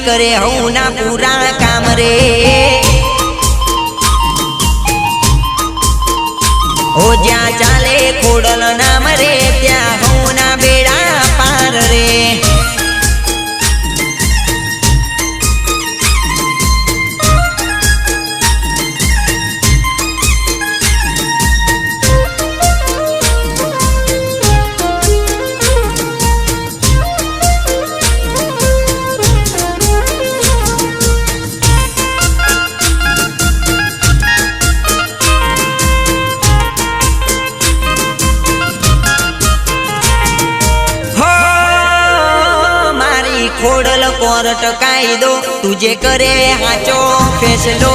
करे हूँ ना पूरा काम रे। ओ ज्या चाले खोडल नाम रे त्या हूँ ना बेड़ा पार रे। खोडल कोर्ट कायदो तुझे करे हाचो फैसलो।